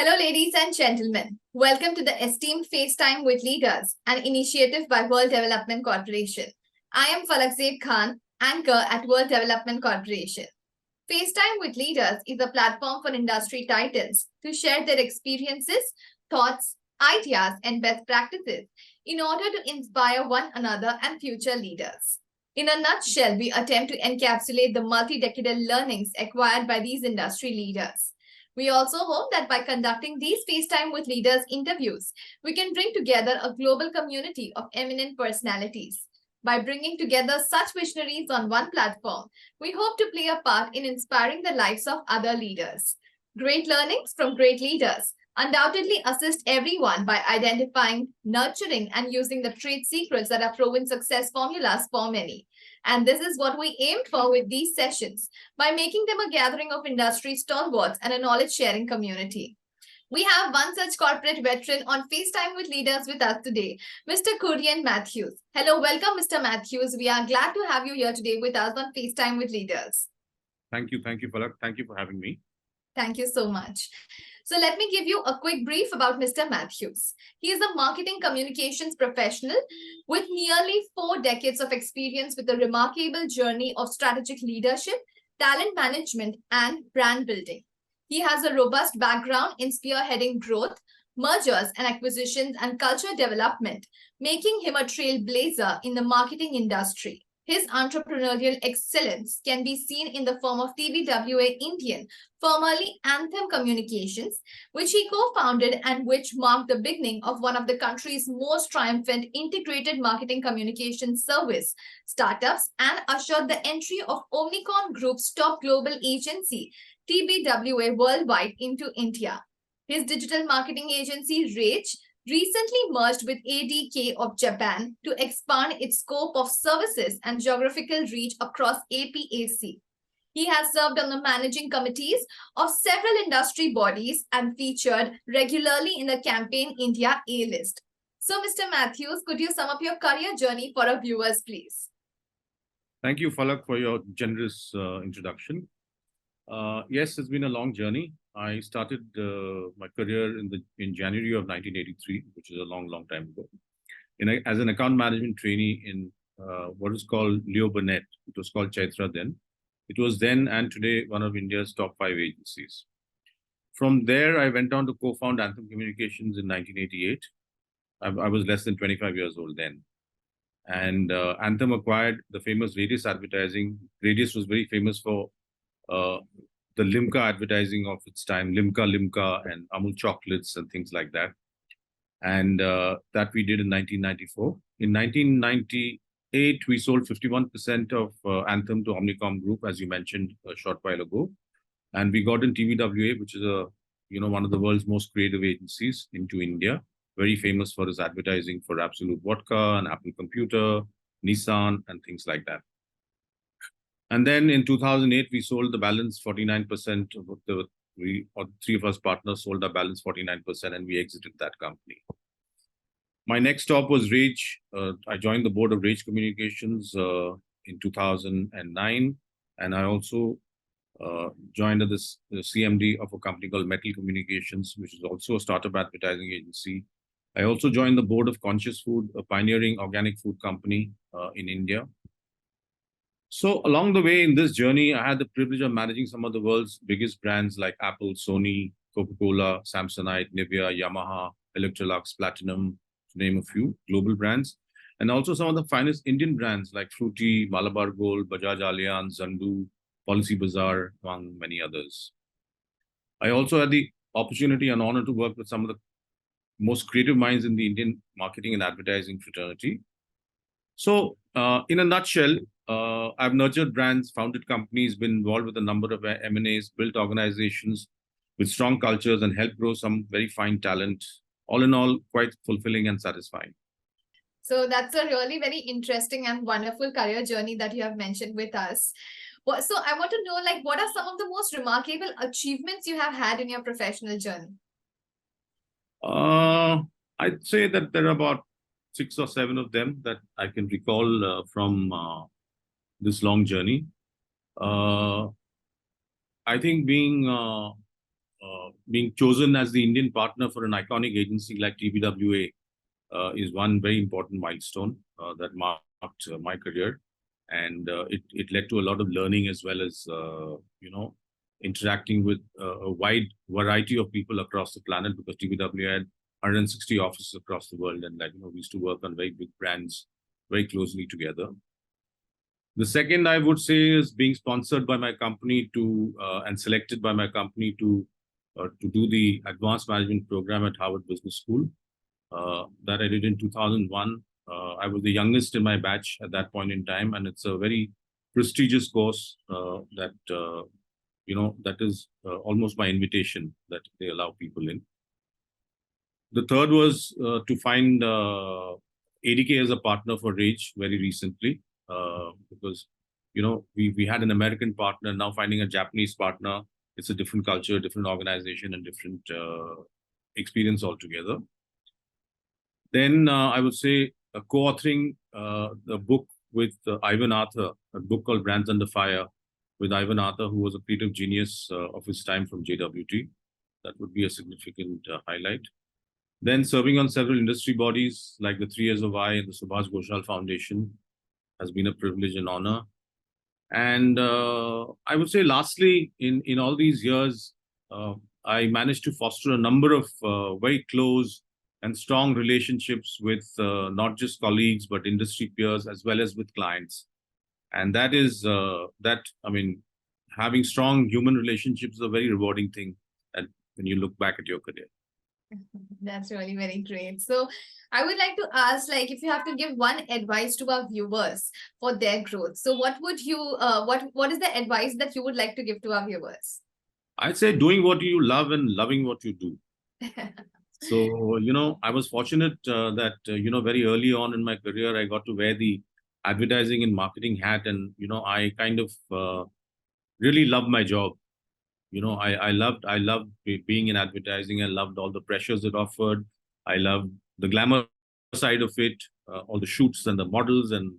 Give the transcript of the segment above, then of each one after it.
Hello, ladies and gentlemen. Welcome to the Esteemed FaceTime with Leaders, an initiative by World Development Corporation. I am Falakzeeb Khan, anchor at World Development Corporation. FaceTime with Leaders is a platform for industry titans to share their experiences, thoughts, ideas, and best practices in order to inspire one another and future leaders. In a nutshell, we attempt to encapsulate the multi-decadal learnings acquired by these industry leaders. We also hope that by conducting these FaceTime with Leaders interviews, we can bring together a global community of eminent personalities. By bringing together such visionaries on one platform, we hope to play a part in inspiring the lives of other leaders. Great learnings from great leaders undoubtedly assist everyone by identifying, nurturing, and using the trade secrets that are proven success formulas for many. And this is what we aimed for with these sessions by making them a gathering of industry stalwarts and a knowledge-sharing community. We have one such corporate veteran on FaceTime with Leaders with us today, Mr. Kurien Mathews. Hello, welcome, Mr. Mathews. We are glad to have you here today with us on FaceTime with Leaders. Thank you, Falak. Thank you for having me. Thank you so much. So let me give you a quick brief about Mr. Mathews. He is a marketing communications professional with nearly 4 decades of experience with a remarkable journey of strategic leadership, talent management, and brand building. He has a robust background in spearheading growth, mergers and acquisitions, and culture development, making him a trailblazer in the marketing industry. His entrepreneurial excellence can be seen in the form of TBWA Indian, formerly Anthem Communications, which he co-founded and which marked the beginning of one of the country's most triumphant integrated marketing communications service startups and ushered the entry of Omnicom Group's top global agency, TBWA Worldwide, into India. His digital marketing agency, Rage, recently merged with ADK of Japan to expand its scope of services and geographical reach across APAC. He has served on the managing committees of several industry bodies and featured regularly in the Campaign India A-list. So, Mr. Mathews, could you sum up your career journey for our viewers, please? Thank you, Falak, for your generous introduction. Yes, it's been a long journey. I started my career in January of 1983, which is a long time ago, as an account management trainee in what is called Leo Burnett. It was called Chaitra then. It was then and today one of India's top 5 agencies. From there, I went on to co-found Anthem Communications in 1988. I was less than 25 years old then. And Anthem acquired the famous Radius advertising. Radius was very famous for the Limca advertising of its time, Limca, and Amul chocolates and things like that. And that we did in 1994. In 1998, we sold 51% of Anthem to Omnicom Group, as you mentioned a short while ago. And we got in TBWA, which is one of the world's most creative agencies, into India. Very famous for its advertising for Absolute Vodka and Apple Computer, Nissan, and things like that. And then in 2008, we sold the balance 49% of three of us partners sold our balance 49%, and we exited that company. My next stop was Rage. I joined the board of Rage Communications in 2009, and I also joined the CMD of a company called Metal Communications, which is also a startup advertising agency. I also joined the board of Conscious Food, a pioneering organic food company in India. So along the way in this journey, I had the privilege of managing some of the world's biggest brands like Apple, Sony, Coca-Cola, Samsonite, Nivea, Yamaha, Electrolux, Platinum, to name a few global brands. And also some of the finest Indian brands like Fruity, Malabar Gold, Bajaj Allianz, Zandu, Policy Bazaar, among many others. I also had the opportunity and honor to work with some of the most creative minds in the Indian marketing and advertising fraternity. So in a nutshell, I've nurtured brands, founded companies, been involved with a number of M&As, built organizations with strong cultures, and helped grow some very fine talent. All in all, quite fulfilling and satisfying. So that's a really very interesting and wonderful career journey that you have mentioned with us. So I want to know, what are some of the most remarkable achievements you have had in your professional journey? I'd say that there are about 6 or 7 of them that I can recall from this long journey. I think being being chosen as the Indian partner for an iconic agency like TBWA is one very important milestone that marked my career. And it led to a lot of learning as well as, interacting with a wide variety of people across the planet, because TBWA had 160 offices across the world. And we used to work on very big brands very closely together. The second, I would say, is being sponsored by my company and selected by my company to do the advanced management program at Harvard Business School that I did in 2001. I was the youngest in my batch at that point in time, and it's a very prestigious course that is almost my invitation that they allow people in. The third was to find ADK as a partner for Rage very recently, because we had an American partner. Now finding a Japanese partner, it's a different culture, different organization, and different experience altogether. Then I would say co-authoring the book with Ivan Arthur, a book called Brands Under Fire, with Ivan Arthur, who was a creative genius of his time from JWT. That would be a significant highlight. Then serving on several industry bodies like the 3 Years of I and the Subhash Ghoshal Foundation has been a privilege and honor. And I would say lastly, in all these years, I managed to foster a number of very close and strong relationships with not just colleagues, but industry peers, as well as with clients. And that is, having strong human relationships is a very rewarding thing when you look back at your career. That's really very great. So I would like to ask, if you have to give one advice to our viewers for their growth, so what would you, what is the advice that you would like to give to our viewers? I'd say doing what you love and loving what you do. So, I was fortunate that, very early on in my career, I got to wear the advertising and marketing hat. And, I kind of really loved my job. I loved being in advertising. I loved all the pressures it offered. I loved the glamour side of it, all the shoots and the models and,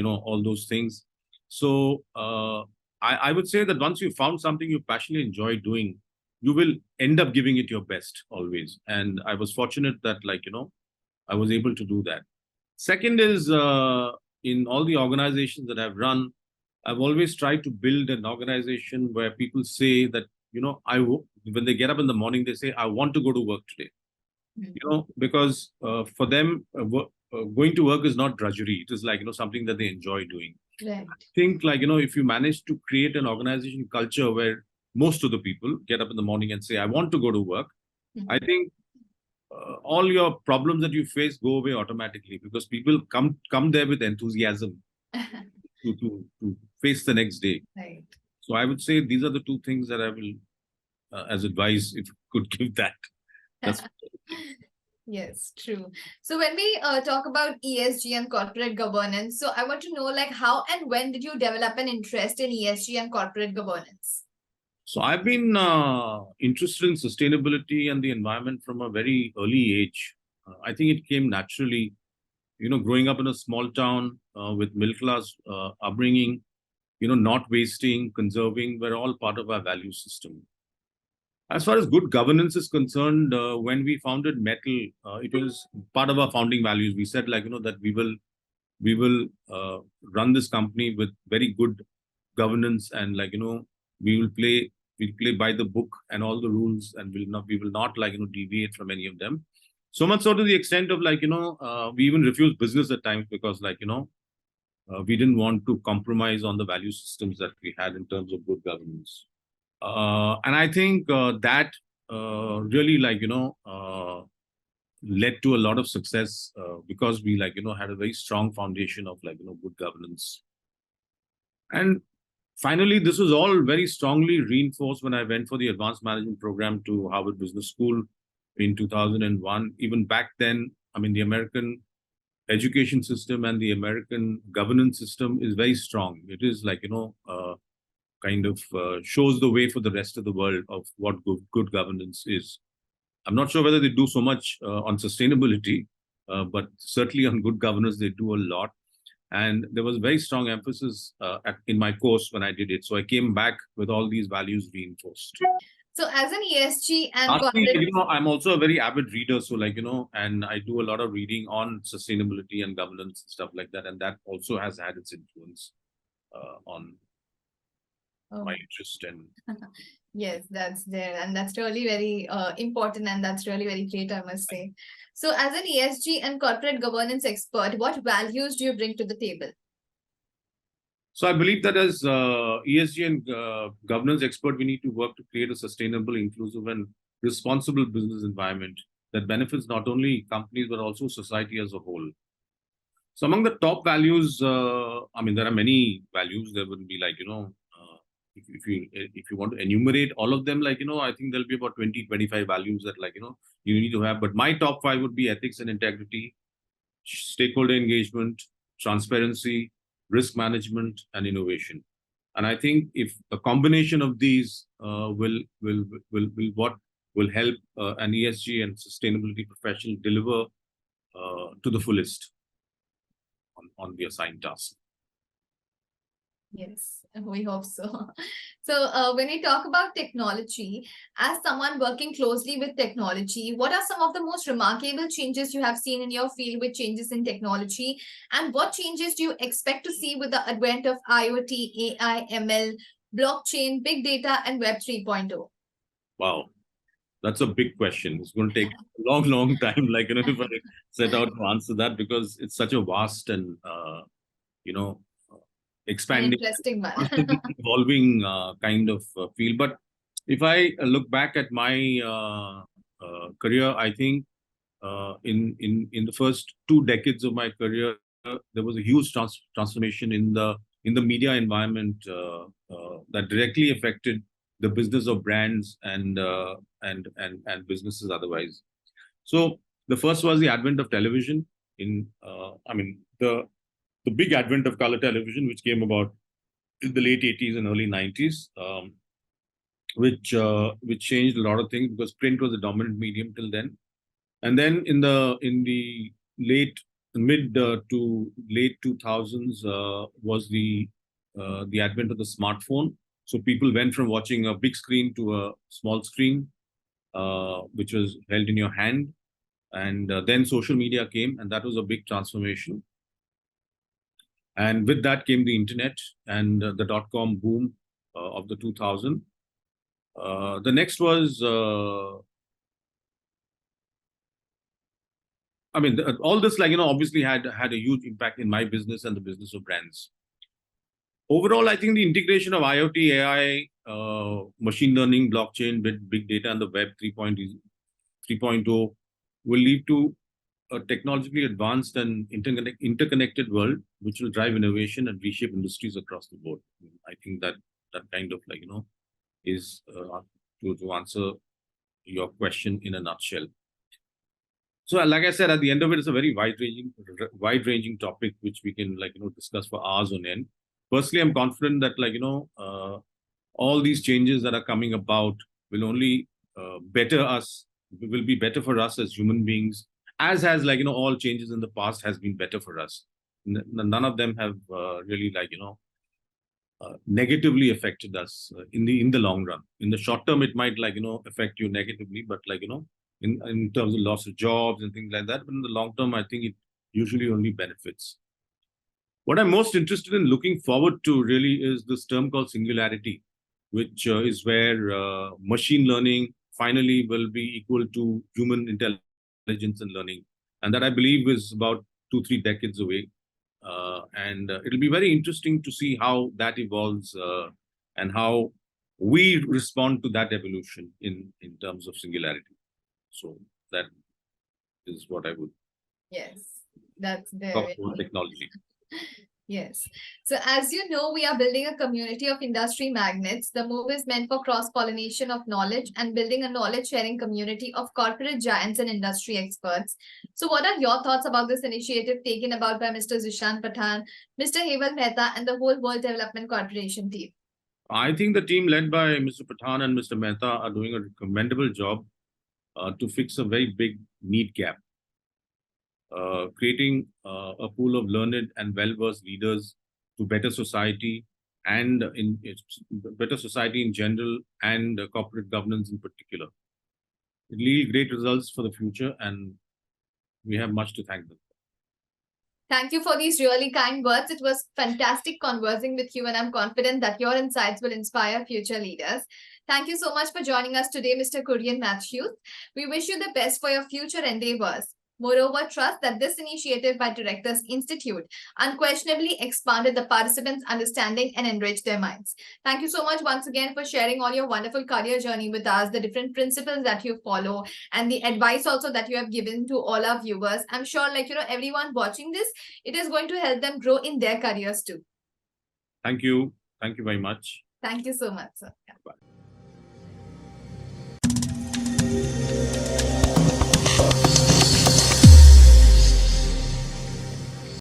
all those things. So I would say that once you found something you passionately enjoy doing, you will end up giving it your best always. And I was fortunate that, I was able to do that. Second is in all the organizations that I've run, I've always tried to build an organization where people say that, when they get up in the morning, they say, I want to go to work today. Because for them, going to work is not drudgery. It is something that they enjoy doing. Right. I think if you manage to create an organization culture where most of the people get up in the morning and say, I want to go to work, I think all your problems that you face go away automatically, because people come there with enthusiasm to face the next day. Right. So I would say these are the two things that I will, as advice, if you could give that. That's Yes, true. So when we talk about ESG and corporate governance, so I want to know how and when did you develop an interest in ESG and corporate governance? So I've been interested in sustainability and the environment from a very early age. I think it came naturally, growing up in a small town with middle class upbringing, not wasting, conserving, were all part of our value system. As far as good governance is concerned, when we founded Metal, it was part of our founding values. We said that we will run this company with very good governance, and we will play by the book and all the rules, and we will not deviate from any of them. So much so to the extent of we even refused business at times because we didn't want to compromise on the value systems that we had in terms of good governance. And I think that really led to a lot of success because we had a very strong foundation of good governance. And finally, this was all very strongly reinforced when I went for the advanced management program to Harvard Business School in 2001. Even back then, the American education system and the American governance system is very strong. It is shows the way for the rest of the world of what good governance is. I'm not sure whether they do so much on sustainability, but certainly on good governance, they do a lot. And there was very strong emphasis in my course when I did it. So I came back with all these values reinforced. So as an ESG and Lastly, corporate, I'm also a very avid reader. So and I do a lot of reading on sustainability and governance and stuff like that. And that also has had its influence on my interest. And yes, that's there. And that's really very important. And that's really very great, I must say. So as an ESG and corporate governance expert, what values do you bring to the table? so I believe that as ESG and governance expert, we need to work to create a sustainable, inclusive, and responsible business environment that benefits not only companies but also society as a whole. So among the top values, there are many values. There would be if you want to enumerate all of them, I think there'll be about 20, 25 values that you need to have. But my top five would be ethics and integrity, stakeholder engagement, transparency, risk management, and innovation. And I think if a combination of these will help an ESG and sustainability professional deliver to the fullest on the assigned task. Yes, we hope so. So when we talk about technology, as someone working closely with technology, what are some of the most remarkable changes you have seen in your field with changes in technology? And what changes do you expect to see with the advent of IoT, AI, ML, blockchain, big data, and Web 3.0? Wow, that's a big question. It's going to take a long, long time, if I set out to answer that, because it's such a vast and, expanding, Interesting one. constantly evolving kind of field. But if I look back at my career, I think in the first 2 decades of my career, there was a huge transformation in the media environment that directly affected the business of brands and businesses otherwise. So the first was the advent of television. The big advent of color television, which came about in the late 80s and early 90s, which changed a lot of things because print was the dominant medium till then. And then in the mid to late 2000s was the advent of the smartphone. So people went from watching a big screen to a small screen, which was held in your hand. And then social media came, and that was a big transformation. And with that came the internet and the dot-com boom of the 2000. The next was, all this, obviously had a huge impact in my business and the business of brands. Overall, I think the integration of IoT, AI, machine learning, blockchain, big data, and the Web 3.0 will lead to a technologically advanced and interconnected world, which will drive innovation and reshape industries across the board. I think that kind of is to answer your question in a nutshell. So, like I said, at the end of it, it's a very wide-ranging topic which we can discuss for hours on end. Personally, I'm confident that all these changes that are coming about will only better us. Will be better for us as human beings, as has all changes in the past has been better for us. None of them have really negatively affected us in the long run. In the short term, it might affect you negatively, but in terms of loss of jobs and things like that. But in the long term, I think it usually only benefits. What I'm most interested in looking forward to really is this term called singularity, which is where machine learning finally will be equal to human intelligence and learning. And that I believe is about 2-3 decades away. And it'll be very interesting to see how that evolves and how we respond to that evolution in terms of singularity. So that is what I would. Yes, that's talk there. about technology. Yes. So as you know, we are building a community of industry magnets. The move is meant for cross-pollination of knowledge and building a knowledge-sharing community of corporate giants and industry experts. So what are your thoughts about this initiative taken about by Mr. Zishan Pathan, Mr. Hemal Mehta, and the whole World Development Corporation team? I think the team led by Mr. Pathan and Mr. Mehta are doing a commendable job to fix a very big need gap. Creating a pool of learned and well-versed leaders to better society and in better society in general and corporate governance in particular. It will yield great results for the future, and we have much to thank them. Thank you for these really kind words. It was fantastic conversing with you, and I'm confident that your insights will inspire future leaders. Thank you so much for joining us today, Mr. Kurien Mathews. We wish you the best for your future endeavors. Moreover, trust that this initiative by Directors Institute unquestionably expanded the participants' understanding and enriched their minds. Thank you so much once again for sharing all your wonderful career journey with us, the different principles that you follow, and the advice also that you have given to all our viewers. I'm sure, everyone watching this, it is going to help them grow in their careers too. Thank you. Thank you very much. Thank you so much, sir. Bye.